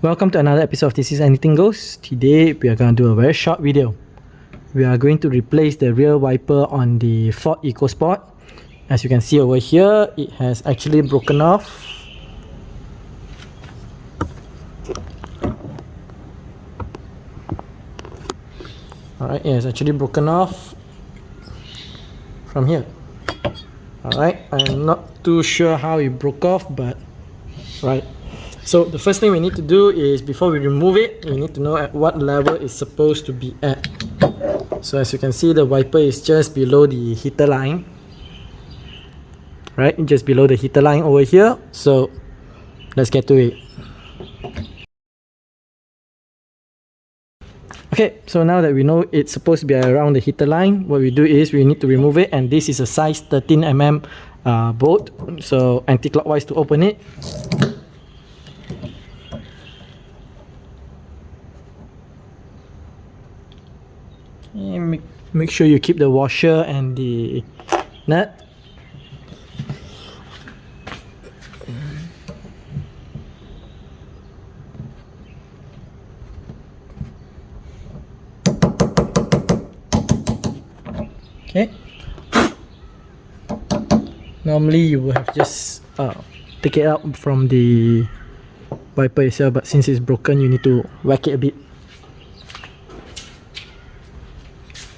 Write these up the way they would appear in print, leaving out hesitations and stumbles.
Welcome to another episode of This Is Anything Goes. Today we are going to do a very short video. We are going to replace the rear wiper on the Ford EcoSport. As you can see over here, it has actually broken off. Alright, it has actually broken off from here. Alright, I'm not too sure how it broke off, but right. So the first thing we need to do is, before we remove it, we need to know at what level it's supposed to be at. So as you can see, the wiper is just below the heater line. Right, just below the heater line over here. So let's get to it. Okay, so now that we know it's supposed to be around the heater line, what we do is we need to remove it, and this is a size 13mm bolt. So anti-clockwise to open it. Make sure you keep the washer and the nut. Okay. Normally you would have just take it out from the wiper itself, but since it's broken, you need to whack it a bit.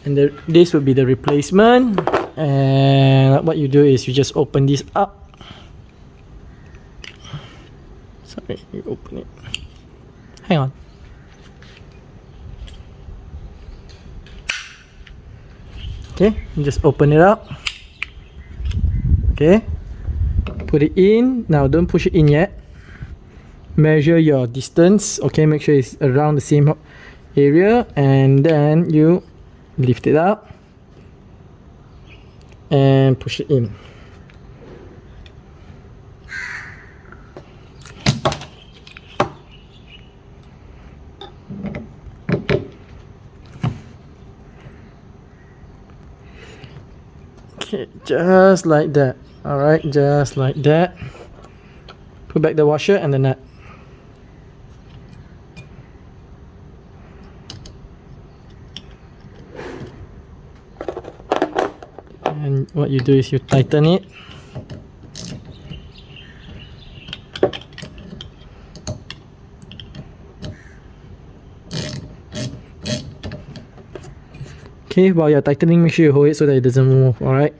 And this would be the replacement. And what you do is you just open this up. Sorry, you open it. Hang on. Okay, you just open it up. Okay, put it in. Now don't push it in yet. Measure your distance. Okay, make sure it's around the same area, and then you lift it up and push it in. Okay, just like that. Alright, just like that. Put back the washer and the nut. And what you do is you tighten it. Okay, while you're tightening, make sure you hold it so that it doesn't move, alright?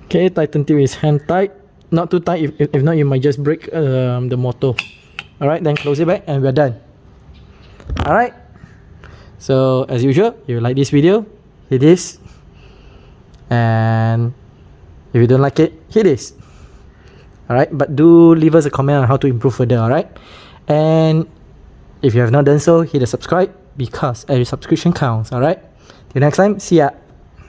Okay, tighten till it's hand tight. Not too tight, if not you might just break the motor. Alright, then close it back and we're done. Alright, so as usual, if you like this video, hit this, and if you don't like it, hit this. Alright, but do leave us a comment on how to improve further. Alright, and if you have not done so, hit the subscribe, because every subscription counts. Alright, till next time, see ya.